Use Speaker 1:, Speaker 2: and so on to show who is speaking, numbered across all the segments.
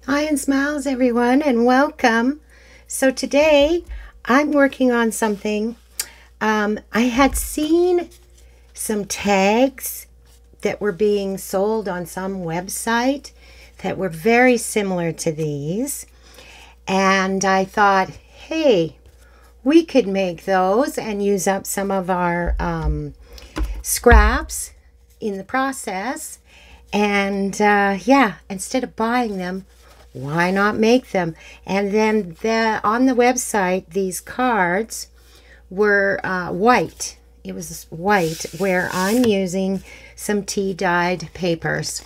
Speaker 1: Hi and smiles, everyone, and welcome. So today I'm working on something. I had seen some tags that were being sold on some website that were very similar to these, and I thought, hey, we could make those and use up some of our scraps in the process. And yeah, instead of buying them, why not make them? And then on the website, these cards were white. It was white, where I'm using some tea-dyed papers.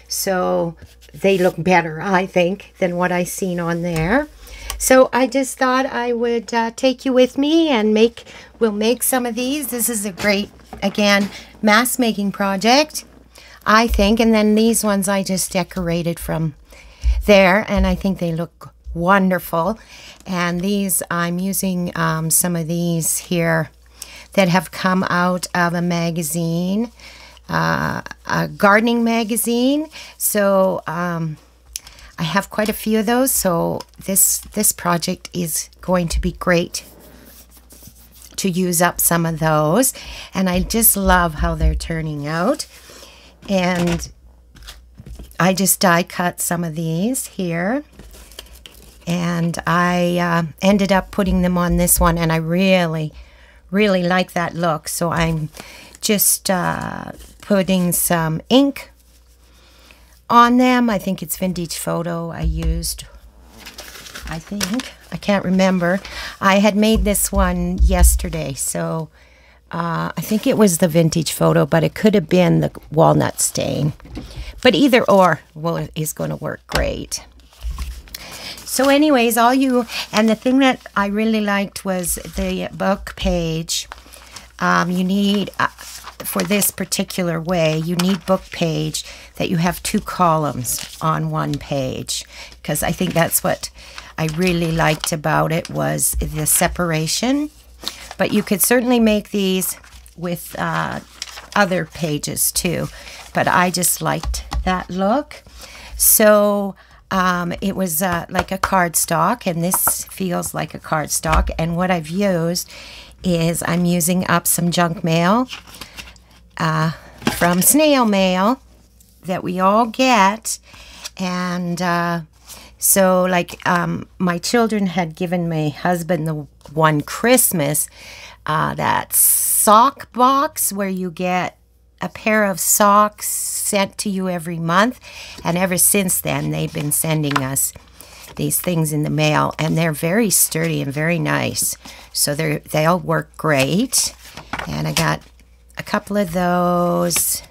Speaker 1: So they look better, I think, than what I seen on there. So I just thought I would take you with me and we'll make some of these. This is a great, again, mask making project, I think. And then these ones I just decorated from there, and I think they look wonderful. And these, I'm using some of these here that have come out of a magazine, a gardening magazine. So I have quite a few of those, so this project is going to be great to use up some of those. And I just love how they're turning out. And I just die cut some of these here, and I ended up putting them on this one, and I really like that look. So I'm just putting some ink on them. I think it's Vintage Photo I used. I can't remember. I had made this one yesterday, so I think it was the Vintage Photo, but it could have been the walnut stain. But either or is going to work great. So anyways, and the thing that I really liked was the book page. You need, for this particular way, you need book page that you have 2 columns on one page. Because I think that's what I really liked about it, was the separation. But you could certainly make these with other pages too. But I just liked that look. So it was like a cardstock, and this feels like a cardstock. And what I've used is I'm using up some junk mail from snail mail that we all get. And so like my children had given my husband the one Christmas that sock box where you get a pair of socks sent to you every month. And ever since then, they've been sending us these things in the mail, and they're very sturdy and very nice. So they'll work great. And I got a couple of those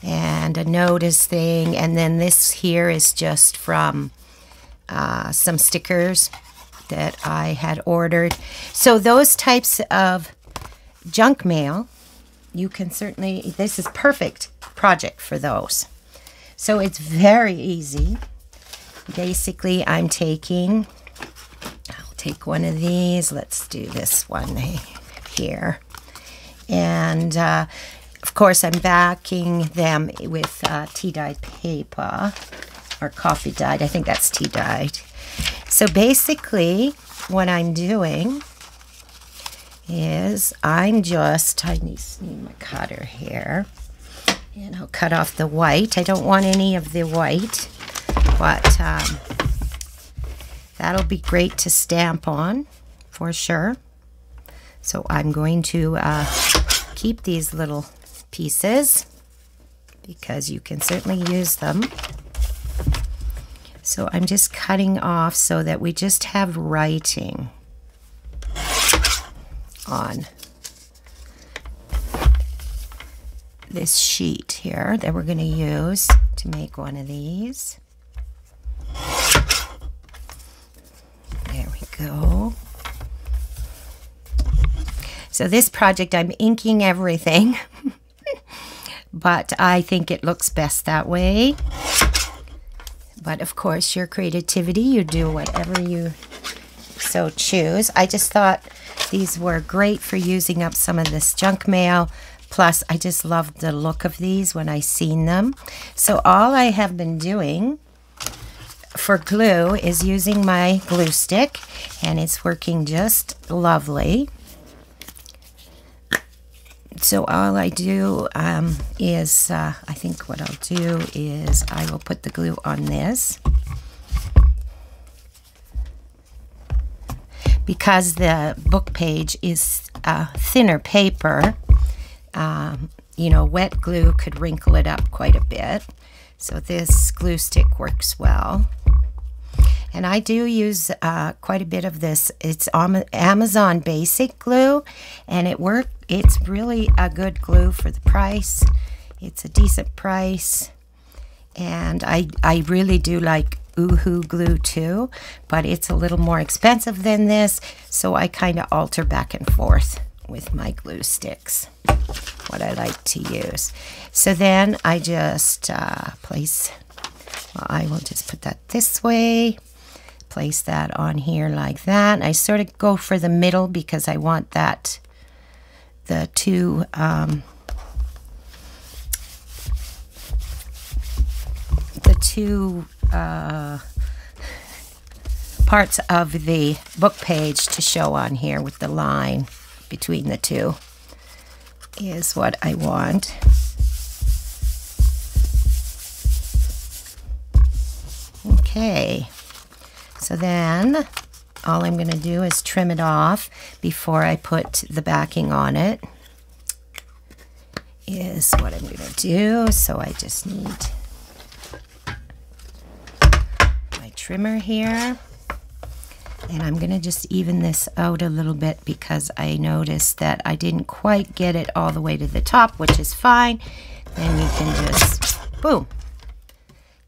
Speaker 1: and a notice thing. And then this here is just from some stickers that I had ordered. So those types of junk mail, you can certainly, this is perfect project for those. So it's very easy. Basically, I'll take one of these. Let's do this one here. And of course, I'm backing them with tea-dyed paper, or coffee-dyed. I think that's tea-dyed. So basically, what I'm doing is I need my cutter here, and I'll cut off the white. I don't want any of the white, but that'll be great to stamp on for sure. So I'm going to keep these little pieces because you can certainly use them. So I'm just cutting off so that we just have writing on this sheet here that we're going to use to make one of these. There we go. So this project, I'm inking everything, but I think it looks best that way. But of course, your creativity, you do whatever you so choose. I just thought these were great for using up some of this junk mail. Plus, I just loved the look of these when I seen them. So all I have been doing for glue is using my glue stick, and it's working just lovely. So all I do is, I think what I'll do is I will put the glue on this. Because the book page is thinner paper, you know, wet glue could wrinkle it up quite a bit. So this glue stick works well. And I do use quite a bit of this. It's Amazon Basic Glue, and it's really a good glue for the price. It's a decent price, and I really do like Oohoo glue too, but it's a little more expensive than this, so I kind of alter back and forth with my glue sticks, what I like to use. So then I just place, well, I will just put that this way. Place that on here like that. I sort of go for the middle because I want that, the two parts of the book page to show on here with the line between the two is what I want. Okay. So then all I'm going to do is trim it off before I put the backing on it, is what I'm going to do. So I just need my trimmer here, and I'm going to just even this out a little bit because I noticed that I didn't quite get it all the way to the top, which is fine. Then you can just, boom,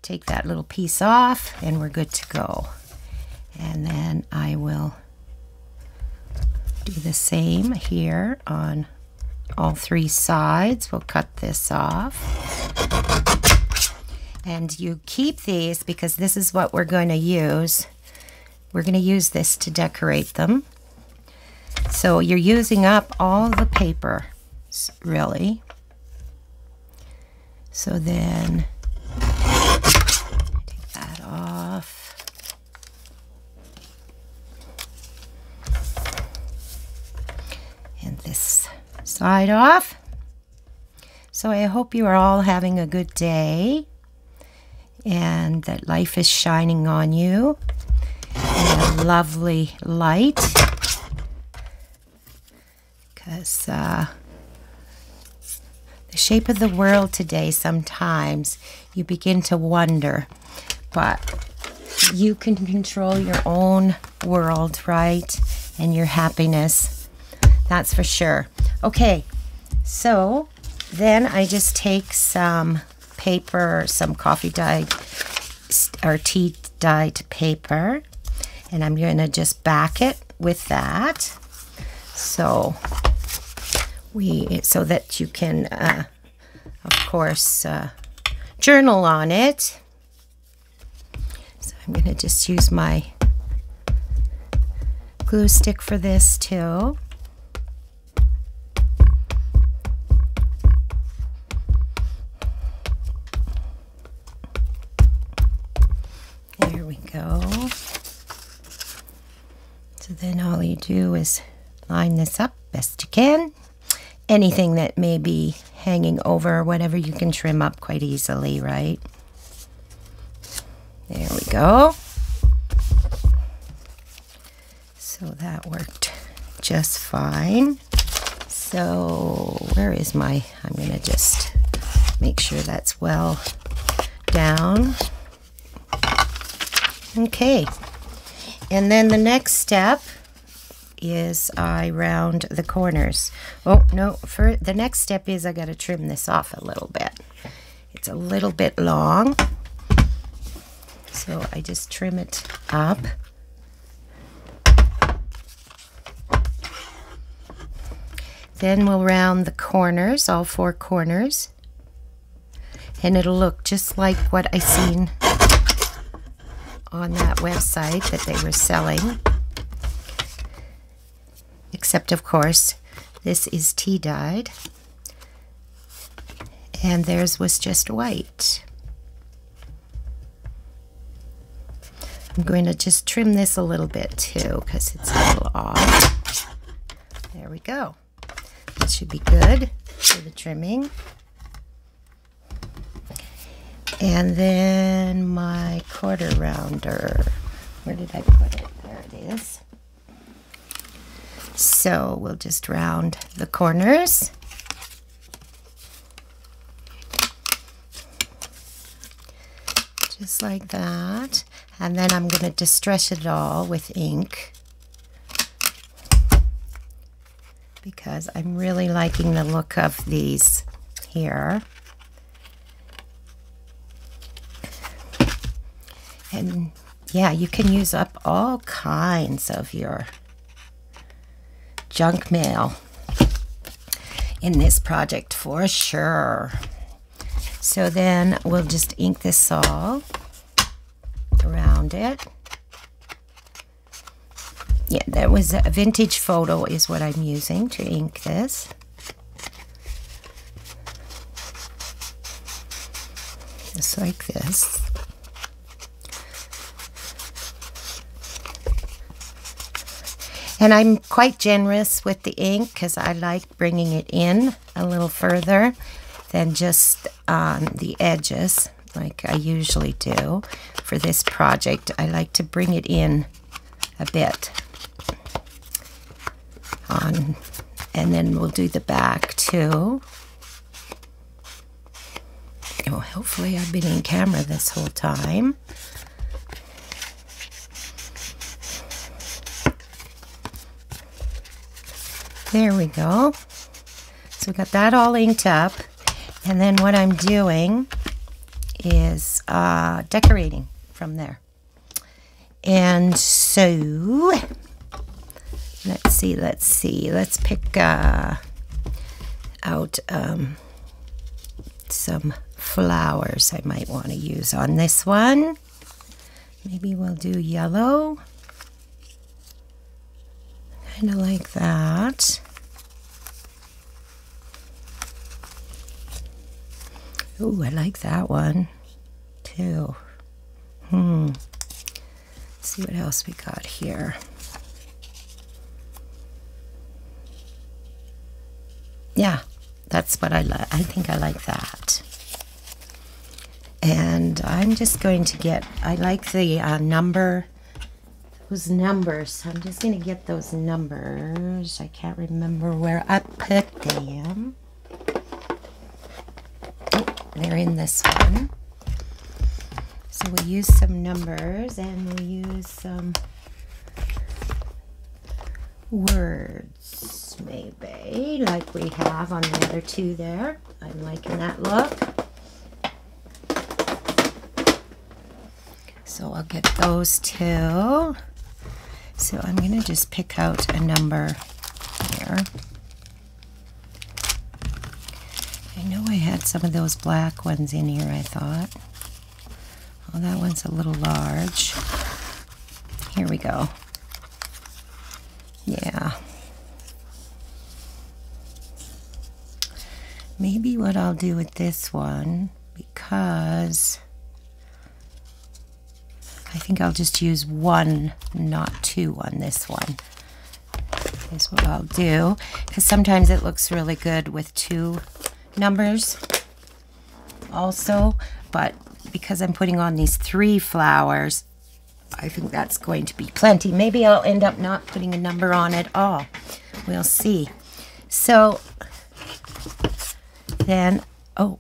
Speaker 1: take that little piece off and we're good to go. And then I will do the same here on all three sides. We'll cut this off. And you keep these because this is what we're going to use. We're going to use this to decorate them. So you're using up all the paper, really. So then take that off. And this side off. So I hope you are all having a good day and that life is shining on you in a lovely light, because the shape of the world today, sometimes you begin to wonder, but you can control your own world, right? And your happiness. That's for sure. Okay, so then I just take some paper, some coffee dyed or tea dyed paper, and I'm going to just back it with that. So so that you can, of course, journal on it. So I'm going to just use my glue stick for this too. There we go. So then all you do is line this up best you can. Anything that may be hanging over or whatever, you can trim up quite easily, right? There we go. So that worked just fine. So where is my, I'm going to just make sure that's well down. Okay. And then the next step is I round the corners. Oh, no, for the next step is I got to trim this off a little bit. It's a little bit long. So I just trim it up. Then we'll round the corners, all four corners. And it'll look just like what I seen on that website that they were selling. Except, of course, this is tea dyed. And theirs was just white. I'm going to just trim this a little bit too because it's a little off. There we go. That should be good for the trimming. And then my quarter rounder. Where did I put it? There it is. So we'll just round the corners. Just like that. And then I'm going to distress it all with ink because I'm really liking the look of these here. And yeah, you can use up all kinds of your junk mail in this project for sure. So then we'll just ink this all around it. Yeah, that was a vintage photo is what I'm using to ink this. Just like this. And I'm quite generous with the ink because I like bringing it in a little further than just on the edges like I usually do. For this project, I like to bring it in a bit. And then we'll do the back too. Oh, hopefully I've been in camera this whole time. There we go. So we got that all inked up. And then what I'm doing is decorating from there. And so, let's see. Let's pick out some flowers I might want to use on this one. Maybe we'll do yellow. Kind of like that. Ooh, I like that one too. Let's see what else we got here. Yeah, that's what I like. I think I like that. And I'm just going to get, I like the those numbers. I'm just going to get those numbers. I can't remember where I put them. Oh, they're in this one. So we use some numbers and we use some words, maybe, like we have on the other two there. I'm liking that look. So I'll get those two. So I'm going to just pick out a number here. I know I had some of those black ones in here, I thought. Oh, that one's a little large. Here we go. Yeah. Maybe what I'll do with this one, because I think I'll just use one, not two on this one. Is what I'll do, because sometimes it looks really good with two numbers also, but because I'm putting on these 3 flowers, I think that's going to be plenty. Maybe I'll end up not putting a number on at all. We'll see. So then, oh,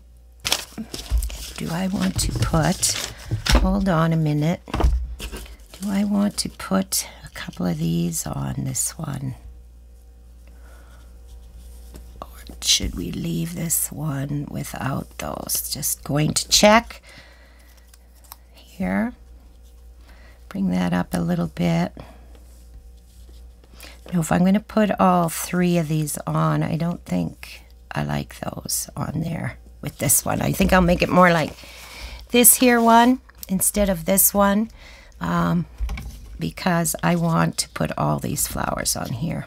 Speaker 1: do I want to put, hold on a minute, do I want to put a couple of these on this one? Or should we leave this one without those? Just going to check here. Bring that up a little bit. Now, if I'm going to put all 3 of these on, I don't think I like those on there with this one. I think I'll make it more like this here one instead of this one, because I want to put all these flowers on here.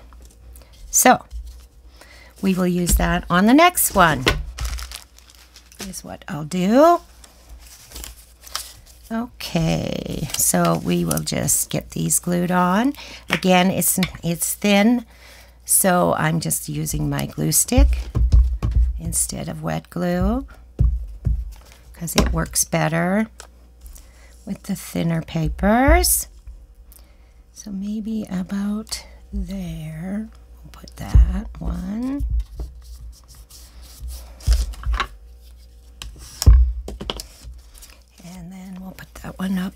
Speaker 1: So we will use that on the next one. Here's what I'll do. Okay, so we will just get these glued on. Again, it's thin, so I'm just using my glue stick instead of wet glue because it works better with the thinner papers. So maybe about there. We'll put that one. And then we'll put that one up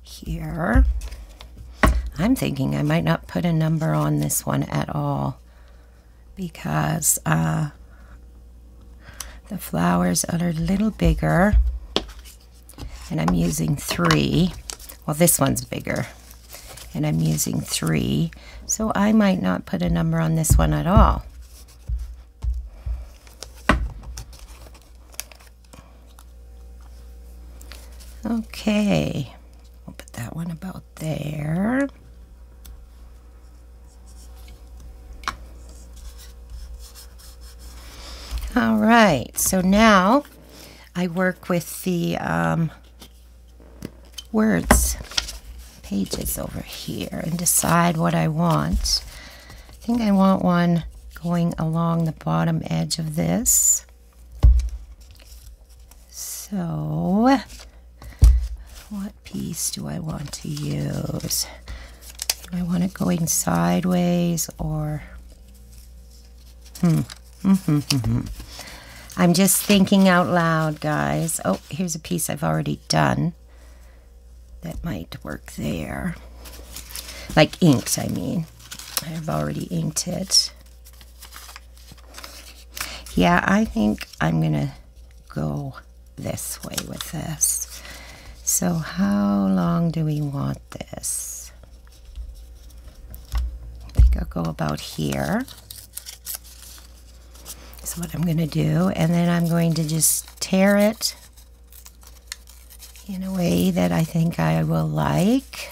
Speaker 1: here. I'm thinking I might not put a number on this one at all because the flowers are a little bigger and I'm using 3. Well, this one's bigger and I'm using 3, so I might not put a number on this one at all. Okay, we'll put that one about there. All right, so now I work with the words pages over here and decide what I want. I think I want one going along the bottom edge of this. So what piece do I want to use? Do I want it going sideways or... I'm just thinking out loud, guys. Oh, here's a piece I've already done. That might work there. Like inked, I mean. I've already inked it. Yeah, I think I'm going to go this way with this. So how long do we want this? I think I'll go about here. That's what I'm going to do. And then I'm going to just tear it in a way that I think I will like.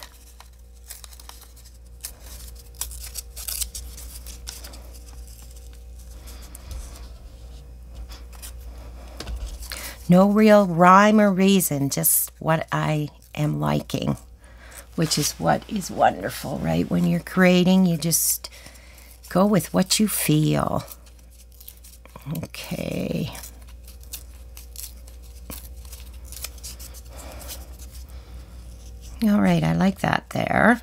Speaker 1: No real rhyme or reason, just what I am liking, which is what is wonderful, right? When you're creating, you just go with what you feel. Okay. All right, I like that there.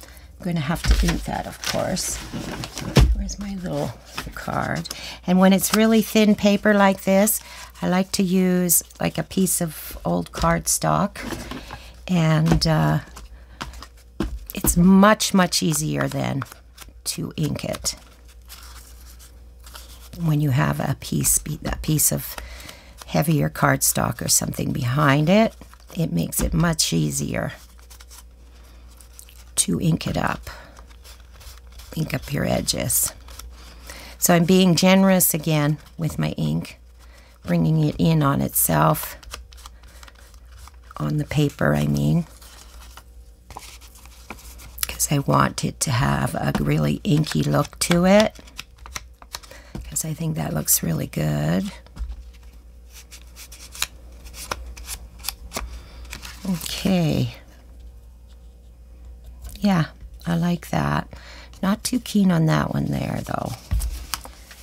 Speaker 1: I'm going to have to ink that, of course. Where's my little card? And when it's really thin paper like this, I like to use like a piece of old cardstock, and it's much, much easier then to ink it when you have a piece of heavier cardstock or something behind it. It makes it much easier to ink it up, ink up your edges. So I'm being generous again with my ink, bringing it in on itself, on the paper I mean, because I want it to have a really inky look to it, because I think that looks really good. Okay. Yeah, I like that. Not too keen on that one there, though.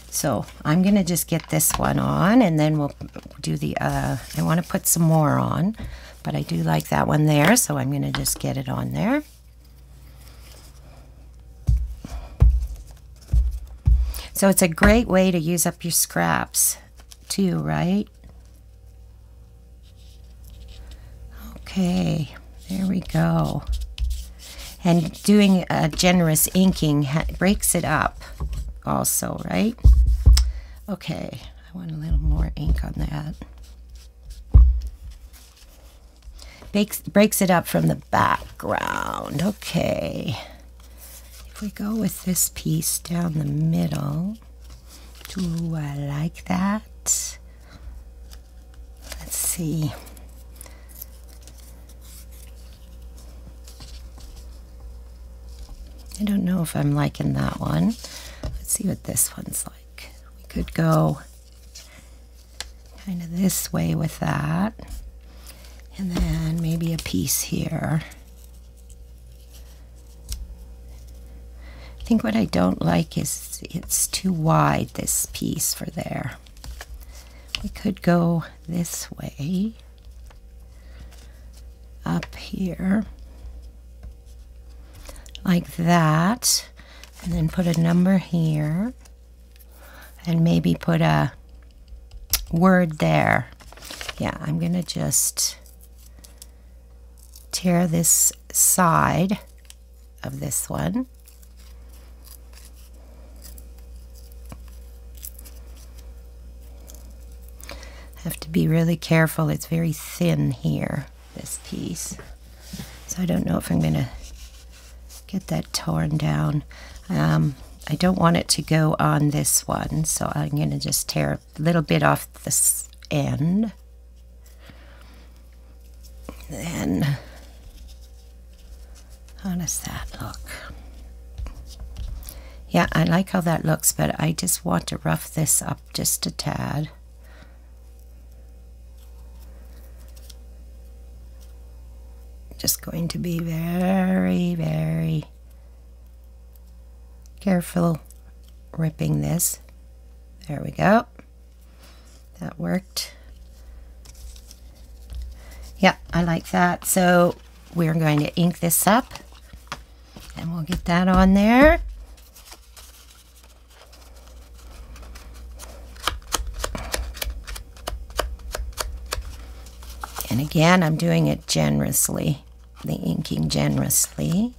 Speaker 1: So I'm going to just get this one on, and then we'll do the, I want to put some more on, but I do like that one there, so I'm going to just get it on there. So it's a great way to use up your scraps, too, right? Okay, there we go. And doing a generous inking breaks it up also, right? Okay, I want a little more ink on that. Breaks it up from the background. Okay. If we go with this piece down the middle, do I like that? Let's see. I don't know if I'm liking that one. Let's see what this one's like. We could go kind of this way with that. And then maybe a piece here. I think what I don't like is it's too wide, this piece for there. We could go this way, up here, like that, and then put a number here, and maybe put a word there. Yeah, I'm gonna just tear this side of this one. Have to be really careful. It's very thin here, this piece. So I don't know if I'm gonna get that torn down. I don't want it to go on this one, so I'm gonna just tear a little bit off this end. Then, how does that look? Yeah, I like how that looks, but I just want to rough this up just a tad. Just going to be very, very careful ripping this. There we go. That worked. Yeah, I like that. So we're going to ink this up, and we'll get that on there. And again, I'm doing it generously, the inking generously,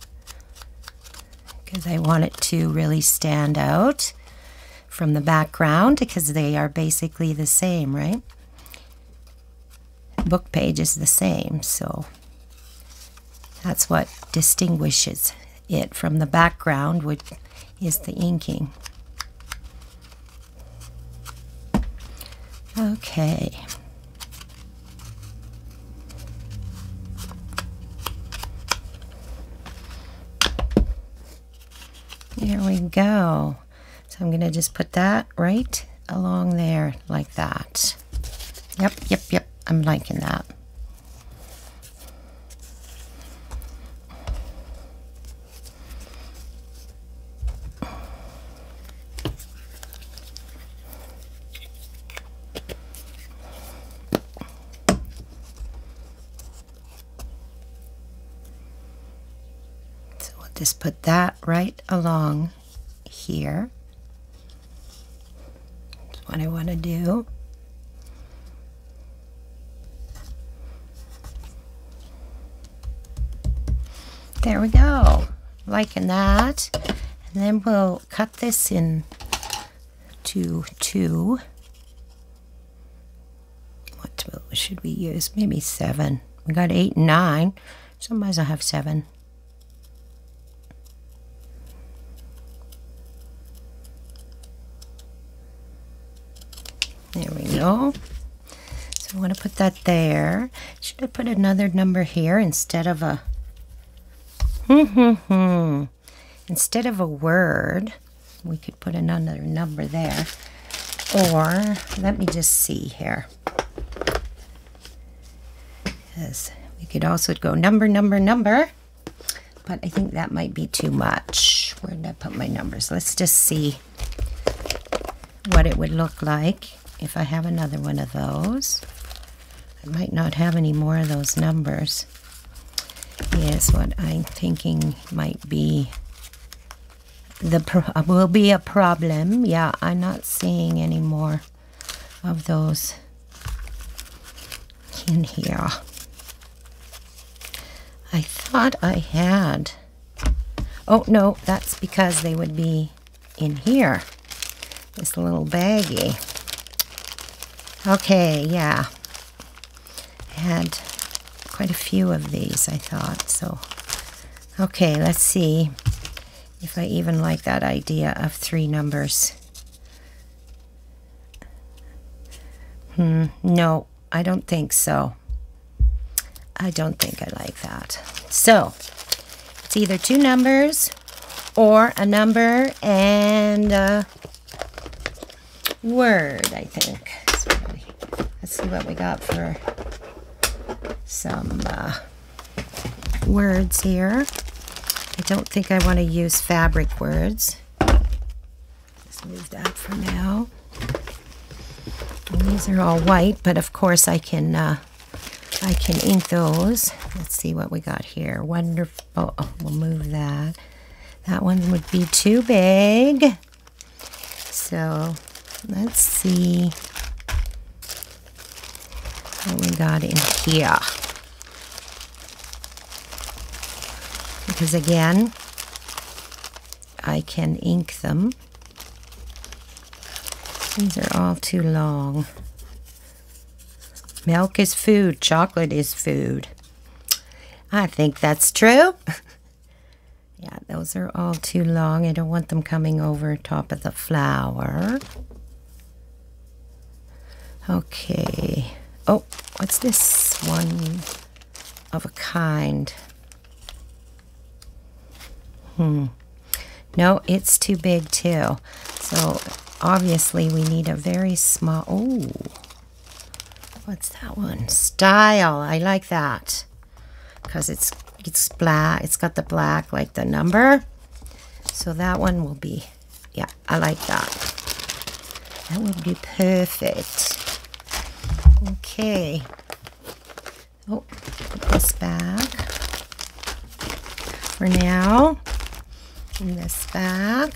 Speaker 1: because I want it to really stand out from the background, because they are basically the same, right? Book page is the same, so that's what distinguishes it from the background, which is the inking. Okay. There we go. So I'm going to just put that right along there like that. Yep. I'm liking that. Just put that right along here. That's what I want to do. There we go. Liking that. And then we'll cut this in to 2. What should we use? Maybe 7. We got 8 and 9. So might as well have 7. There we go. So I want to put that there. Should I put another number here instead of a instead of a word? We could put another number there. Or let me just see here. Yes, we could also go number. But I think that might be too much. Where did I put my numbers? Let's just see what it would look like if I have another one of those. I might not have any more of those numbers. Yes, what I'm thinking might be will be a problem. Yeah, I'm not seeing any more of those in here. I thought I had. Oh no, that's because they would be in here. This little baggie. Okay, yeah. I had quite a few of these, I thought. So, okay, let's see if I even like that idea of 3 numbers. No, I don't think so. I don't think I like that. So, it's either 2 numbers or a number and a word, I think. So let's see what we got for some words here. I don't think I want to use fabric words. Let's move that for now. And these are all white, but of course I can ink those. Let's see what we got here. Wonderful. Oh, we'll move that. That one would be too big. So let's see what we got in here. Because again, I can ink them. These are all too long. Milk is food, chocolate is food. I think that's true. Yeah, those are all too long. I don't want them coming over top of the flower. Okay. Oh, what's this? One of a kind. No, it's too big too. So obviously we need a very small. Oh, what's that one? Style. I like that because it's black. It's got the black like the number. So that one will be. Yeah, I like that. That would be perfect. Okay. Oh, put this back for now. And this back.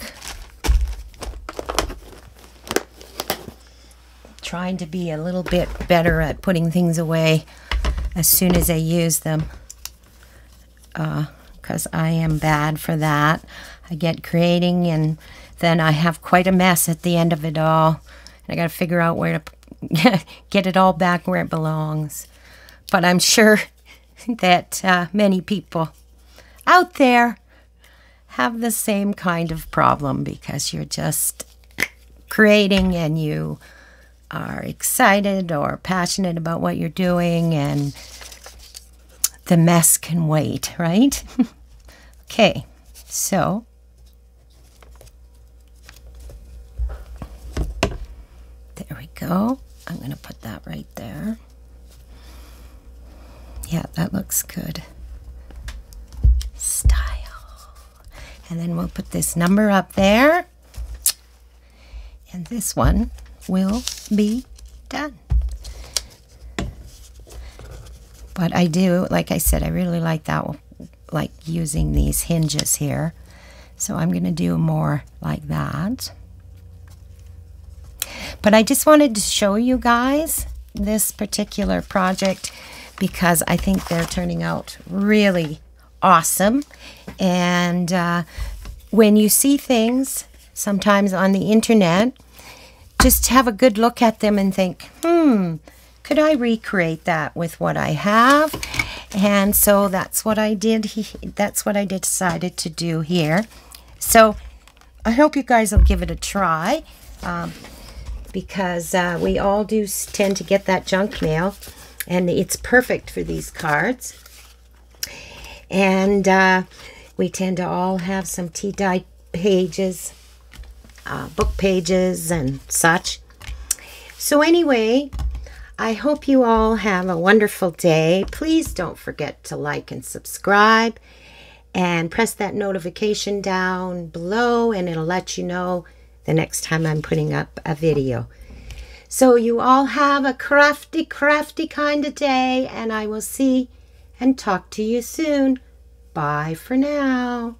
Speaker 1: Trying to be a little bit better at putting things away as soon as I use them. Because I am bad for that. I get creating and then I have quite a mess at the end of it all. I got to figure out where to get it all back where it belongs. But I'm sure that many people out there have the same kind of problem because you're just creating and you are excited or passionate about what you're doing and the mess can wait, right? Okay, so there we go. I'm going to put that right there. Yeah, that looks good. Style. And then we'll put this number up there. And this one will be done. But I do, like I said, I really like that one, like using these hinges here. So I'm going to do more like that. But I just wanted to show you guys this particular project because I think they're turning out really awesome. And when you see things sometimes on the internet, just have a good look at them and think, could I recreate that with what I have? And so that's what I did. That's what I decided to do here. So I hope you guys will give it a try because we all do tend to get that junk mail, and it's perfect for these cards. And we tend to all have some tea-dye pages, book pages and such. So anyway, I hope you all have a wonderful day. Please don't forget to like and subscribe and press that notification down below and it'll let you know the next time I'm putting up a video. So you all have a crafty kind of day, and I will see and talk to you soon. Bye for now.